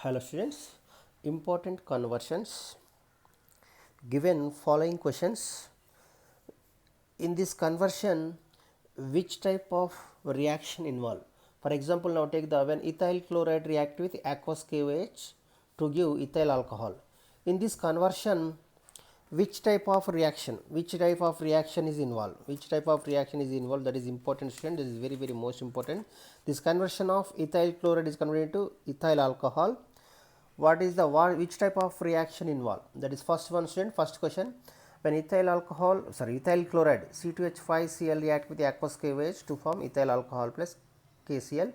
Hello students, important conversions. Given following questions, in this conversion which type of reaction involved? For example, now take the when ethyl chloride react with aqueous KOH to give ethyl alcohol. In this conversion, which type of reaction is involved, that is important student, that is very most important. This conversion of ethyl chloride is converted into ethyl alcohol. Which type of reaction involved? That is first one student, first question. When ethyl chloride C2H5Cl react with aqueous KOH to form ethyl alcohol plus KCl.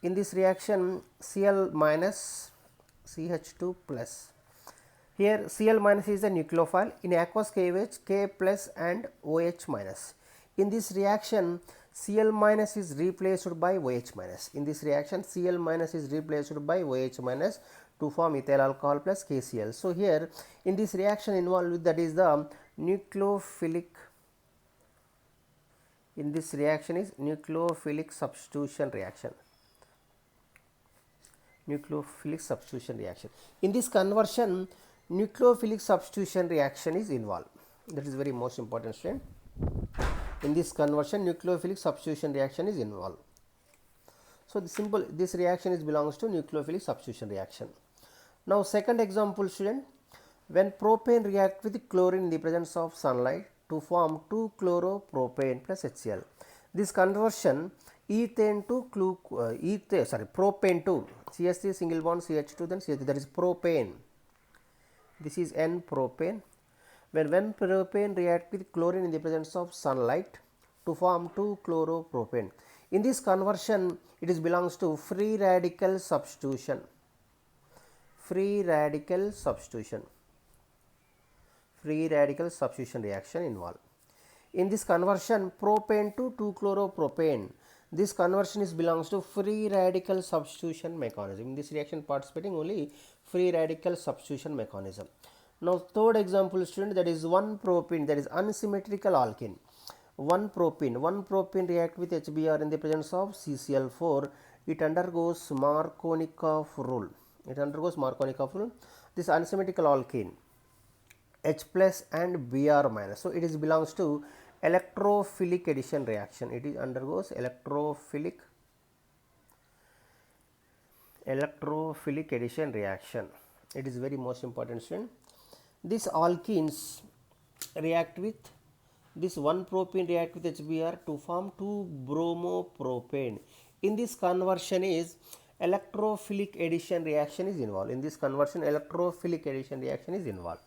In this reaction, Cl minus CH2 plus. Here Cl minus is the nucleophile. In aqueous KOH, K plus and OH minus. In this reaction, Cl minus is replaced by OH minus. In this reaction, Cl minus is replaced by OH minus to form ethyl alcohol plus KCl. So here in this reaction involved, that is the nucleophilic. In this reaction is nucleophilic substitution reaction. Nucleophilic substitution reaction. In this conversion, nucleophilic substitution reaction is involved. That is very most important student. In this conversion, nucleophilic substitution reaction is involved. So this reaction belongs to nucleophilic substitution reaction. Now second example student, when propane react with chlorine in the presence of sunlight to form 2-chloropropane plus HCl. This conversion propane to CH3 single bond CH2 then CH3, that is propane. This is N-propane. When propane react with chlorine in the presence of sunlight to form 2-chloropropane. In this conversion, it belongs to free radical substitution. Free radical substitution reaction involved. In this conversion, propane to 2-chloropropane. This conversion belongs to free radical substitution mechanism. In this reaction participating only free radical substitution mechanism. Now third example student, that is 1-propene, that is unsymmetrical alkene. 1-propene react with HBr in the presence of CCl4. It undergoes Markovnikov rule. This unsymmetrical alkene H plus and Br minus. So it belongs to electrophilic addition reaction. It undergoes electrophilic addition reaction. It is very most important student. These alkenes react with this 1-propene react with HBr to form 2-bromopropane. In this conversion is electrophilic addition reaction is involved. In this conversion, electrophilic addition reaction is involved.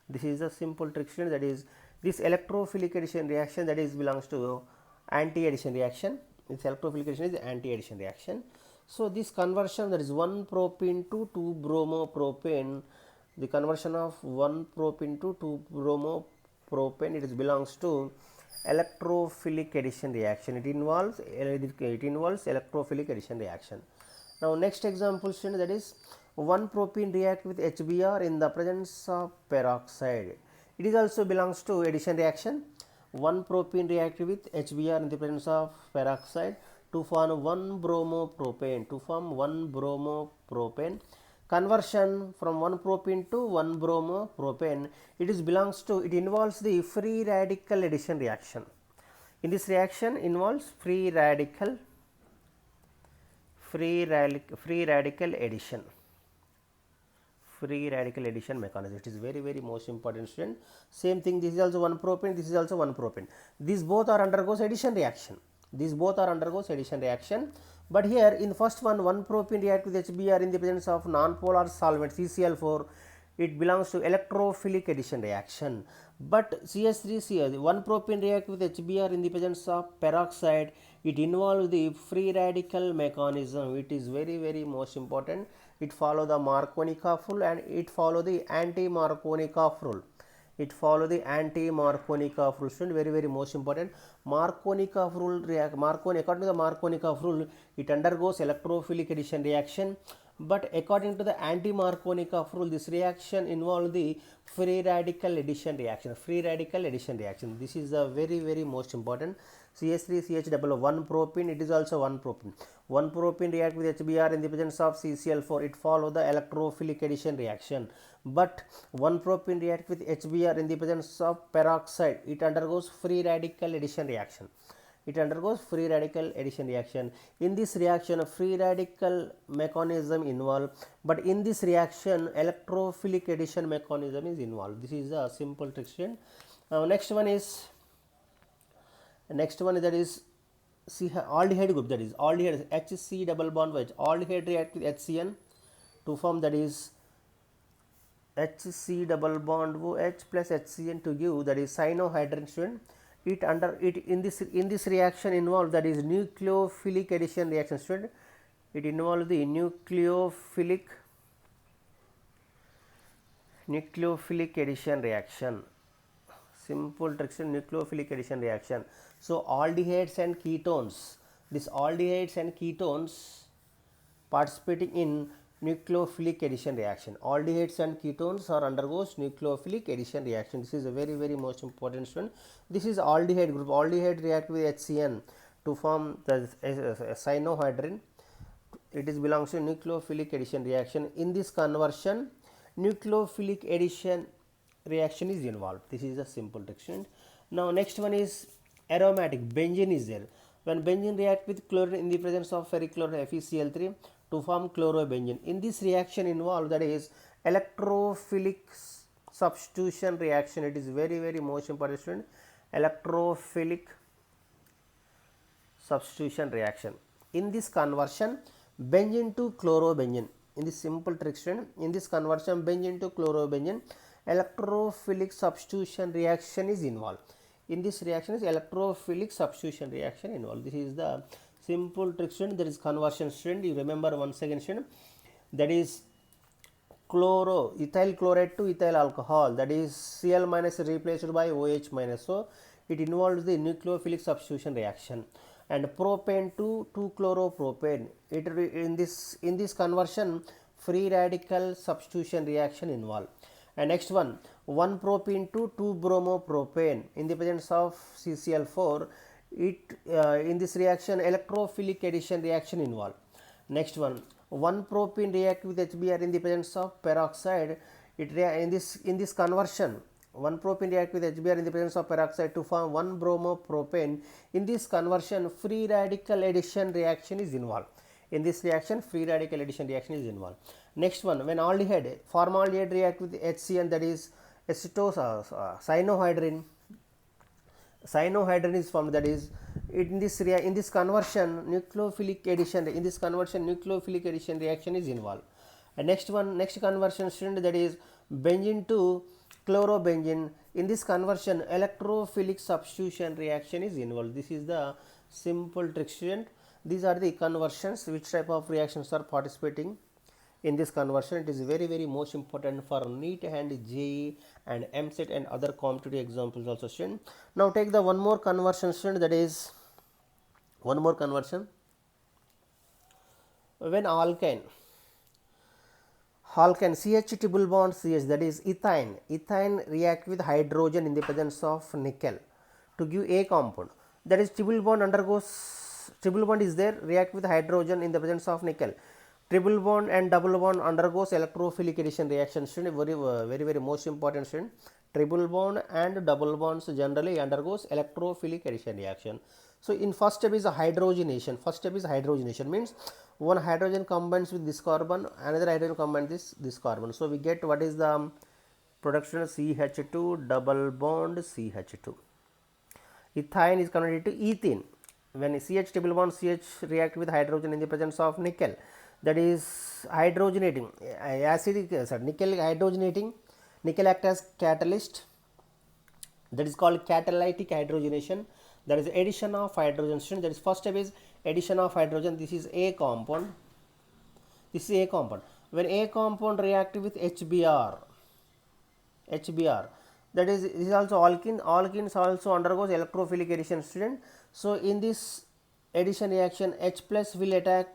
This is a simple trick student, that is this electrophilic addition reaction belongs to anti-addition reaction. This electrophilic addition is anti-addition reaction. So this conversion, that is 1-propene to 2-bromopropane, the conversion of 1-propene to 2-bromopropane, it belongs to electrophilic addition reaction. It involves electrophilic addition reaction. Now next example student, that is 1-propene react with HBr in the presence of peroxide. It is also belongs to addition reaction. 1-propene react with HBr in the presence of peroxide to form 1-bromopropane. Conversion from 1-propene to 1-bromopropane, it involves the free radical addition reaction. In this reaction involves free radical addition mechanism. It is very most important student. Same thing, this is also 1-propane, this is also 1-propane. These both are undergoes addition reaction. But here in first one, 1-propene react with HBr in the presence of non-polar solvent CCl4. It belongs to electrophilic addition reaction. But CH3Cl, 1-propene react with HBr in the presence of peroxide. It involves the free radical mechanism. It is very most important. It follow the Markovnikov rule and it follow the anti-Markovnikov rule. Student, very most important. Markovnikov rule according to the Markovnikov rule, it undergoes electrophilic addition reaction. But according to the anti-Markovnikov rule, this reaction involves the free radical addition reaction. This is a very most important. CH3CH double 1-propene, it is also 1-propene. One propene react with HBr in the presence of CCl4, it follows the electrophilic addition reaction. But one propene react with HBr in the presence of peroxide, it undergoes free radical addition reaction. It undergoes free radical addition reaction. In this reaction, a free radical mechanism involved, but in this reaction, electrophilic addition mechanism is involved. This is a simple trick. Next one is that is aldehyde group, that is aldehyde HC double bond wedge. Aldehyde react with HCN to form, that is HC double bond OH plus HCN to give, that is cyanohydrin. Student, it in this reaction involved, that is nucleophilic addition reaction. Student, it involves the nucleophilic addition reaction. Simple trick, nucleophilic addition reaction. So aldehydes and ketones, these aldehydes and ketones participating in nucleophilic addition reaction. Aldehydes and ketones are undergoes nucleophilic addition reaction. This is a very most important one. This is aldehyde group. Aldehyde react with HCN to form the cyanohydrin. It is belongs to nucleophilic addition reaction. In this conversion, nucleophilic addition reaction is involved. This is a simple reaction. Now next one is aromatic. Benzene is there. When benzene react with chlorine in the presence of ferrichloride FeCl3 to form chlorobenzene. In this reaction involved, that is electrophilic substitution reaction. It is very most important student. Electrophilic substitution reaction. In this conversion, benzene to chlorobenzene. In this simple trick student, in this conversion, benzene to chlorobenzene, electrophilic substitution reaction is involved. In this reaction is electrophilic substitution reaction involved. This is the simple trick student. There is conversion student. You remember once again student, that is ethyl chloride to ethyl alcohol, that is Cl minus replaced by OH minus. So it involves the nucleophilic substitution reaction. And propane to 2-chloropropane, it in this conversion, free radical substitution reaction involved. And next one, 1 propene to 2-bromopropane in the presence of CCl4, it in this reaction electrophilic addition reaction involved. Next one, 1 propene react with HBr in the presence of peroxide. It in this conversion, 1 propene react with HBr in the presence of peroxide to form 1 bromopropane. In this conversion, free radical addition reaction is involved. In this reaction, free radical addition reaction is involved. Next one, when aldehyde, formaldehyde react with HCN, that is cyanohydrin. Cyanohydrin is formed, that is in this conversion nucleophilic addition. In this conversion, nucleophilic addition reaction is involved. And next conversion student, that is benzene to chlorobenzene. In this conversion, electrophilic substitution reaction is involved. This is the simple trick student. These are the conversions. Which type of reactions are participating in this conversion? It is very most important for NEET and JEE and MCET and other competitive examples also student. Now take the one more conversion student, that is one more conversion. When alkane CH triple bond CH, that is ethine react with hydrogen in the presence of nickel to give a compound. That is triple bond is there, react with hydrogen in the presence of nickel. Triple bond and double bond undergoes electrophilic addition reaction. Student, very most important student. Triple bond and double bonds generally undergoes electrophilic addition reaction. So in first step is a hydrogenation. Means one hydrogen combines with this carbon, another hydrogen combines this carbon. So we get what is the production of CH2 double bond CH2. Ethine is converted to ethene. When CH triple bond CH react with hydrogen in the presence of nickel, that is hydrogenating, nickel hydrogenating, nickel act as catalyst, that is called catalytic hydrogenation. That is addition of hydrogen. That is first step is addition of hydrogen. This is a compound. When a compound react with HBr, that is, this is also alkene. Alkenes also undergoes electrophilic addition student. So in this addition reaction, H plus will attack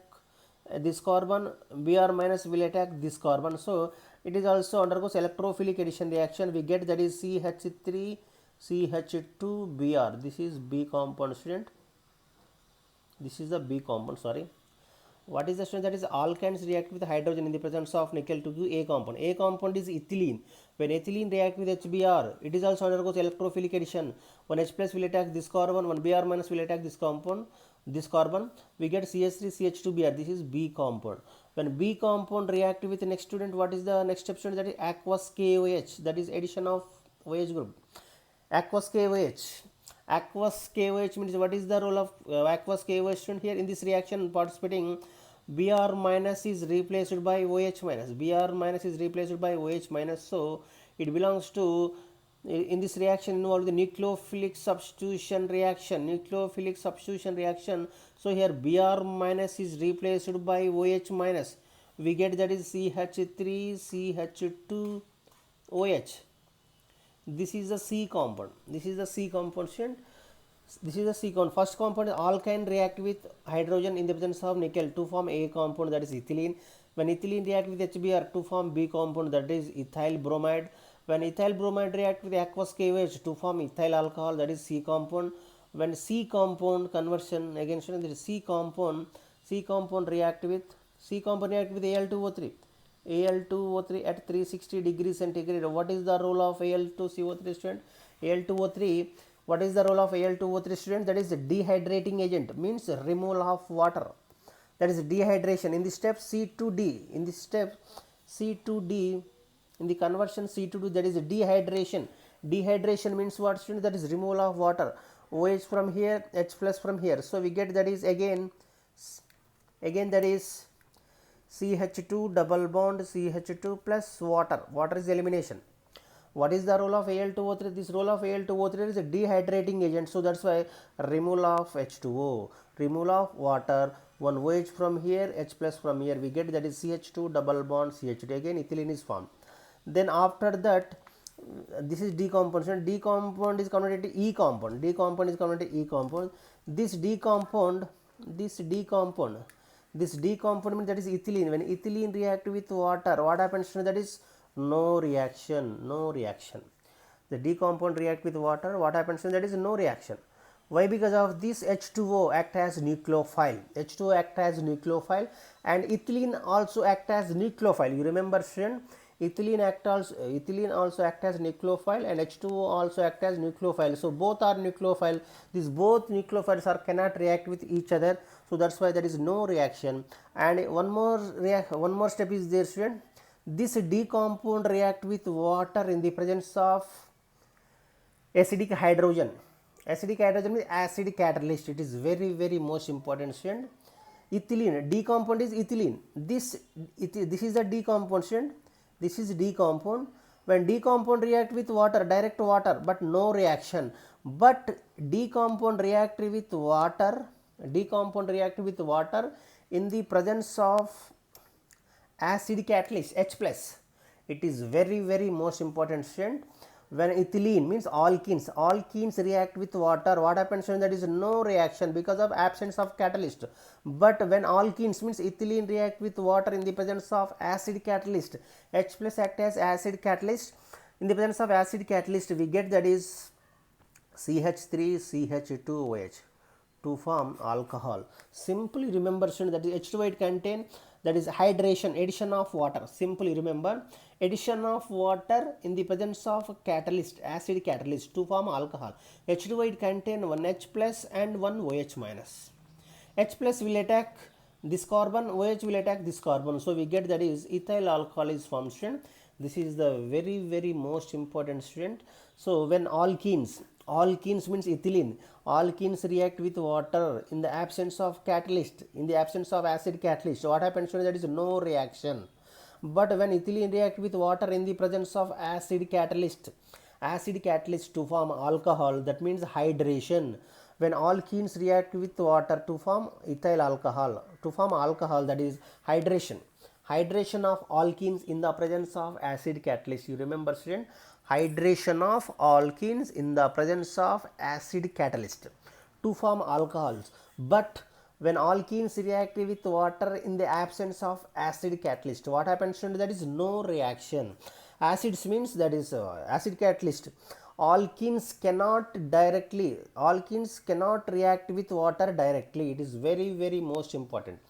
this carbon, Br minus will attack this carbon. So it is also undergoes electrophilic addition reaction. We get that is CH3 CH2 Br. This is B compound student. This is the B compound, sorry. What is the student? That is alkanes react with hydrogen in the presence of nickel to give A compound. A compound is ethylene. When ethylene react with HBr, it is also undergoes electrophilic addition. One H plus will attack this carbon, one Br minus will attack this compound, this carbon. We get CH3CH2Br. This is B compound. When B compound react with the next student, what is the next step student? That is aqueous KOH. That is addition of OH group. Aqueous KOH. Aqueous KOH means what is the role of aqueous KOH student here in this reaction participating? Br minus is replaced by OH minus. Br minus is replaced by OH minus. So it belongs to, in this reaction involved the nucleophilic substitution reaction. Nucleophilic substitution reaction. So here Br minus is replaced by OH minus. We get that is CH3 CH2 OH. This is the C compound. This is the C compound student. This is the C compound. First compound, alkyne react with hydrogen in the presence of nickel to form A compound, that is ethylene. When ethylene react with HBr to form B compound, that is ethyl bromide. When ethyl bromide react with aqueous KOH to form ethyl alcohol, that is C compound. When C compound conversion, again student, this is C compound react with Al2O3. Al2O3 at 360 degrees centigrade. What is the role of Al2CO3 student? Al2O3, what is the role of Al2O3 student? That is dehydrating agent, means removal of water. That is dehydration. In the step C2D, in the step C2D, in the conversion C2D, that is dehydration. Dehydration means what student? That is removal of water. OH from here, H plus from here. So we get that is again that is CH2 double bond CH2 plus water. Water is elimination. What is the role of Al2O3? This role of Al2O3 is a dehydrating agent. So that's why removal of H2O, removal of water, one OH from here, H plus from here. We get that is CH2 double bond CH2. Again ethylene is formed. Then after that, this is D compound. D compound is converted to E compound. D compound is converted to E compound. This D compound means that is ethylene. When ethylene react with water, what happens to that is no reaction. The D compound react with water, what happens to that is no reaction. Why? Because of this H2O act as nucleophile. H2O act as nucleophile and ethylene also act as nucleophile. You remember student, ethylene also act as nucleophile and H2O also act as nucleophile. So both are nucleophile. These both nucleophiles cannot react with each other. So that's why there is no reaction. And one more step is there student. This D compound react with water in the presence of acidic hydrogen. Acidic hydrogen means acid catalyst. It is very most important student. Ethylene, D compound is ethylene. This is the D compound student. This is D compound. When D compound react with water, direct water, but no reaction. But D compound react with water in the presence of acid catalyst H plus. It is very most important student. When ethylene means alkenes react with water, what happens when there is no reaction because of absence of catalyst. But when alkenes means ethylene react with water in the presence of acid catalyst, H plus act as acid catalyst. In the presence of acid catalyst, we get that is CH3 CH2OH to form alcohol. Simply remember student, that is H2O it contain, that is hydration, addition of water. Simply remember, addition of water in the presence of catalyst, acid catalyst to form alcohol. H2O it contain one H plus and one OH minus. H plus will attack this carbon, OH will attack this carbon. So we get that is ethyl alcohol is formed student. This is the very most important student. So when alkenes means ethylene, alkenes react with water in the absence of catalyst, in the absence of acid catalyst, what happens when there is no reaction. But when ethylene react with water in the presence of acid catalyst to form alcohol, that means hydration. When alkenes react with water to form ethyl alcohol, that is hydration. Hydration of alkenes in the presence of acid catalyst. You remember student, hydration of alkenes in the presence of acid catalyst to form alcohols. But when alkenes react with water in the absence of acid catalyst, what happens to that is no reaction. Acids means that is acid catalyst. Alkenes cannot react with water directly. It is very most important.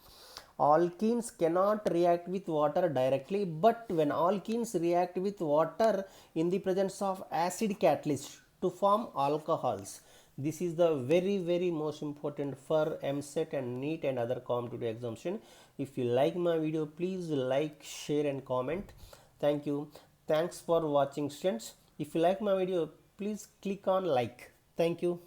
alkenes cannot react with water directly, but when alkenes react with water in the presence of acid catalyst to form alcohols. This is the very most important for MSET and NEET and other competitive examination. If you like my video, please like, share and comment. Thank you. Thanks for watching, students. If you like my video, please click on like. Thank you.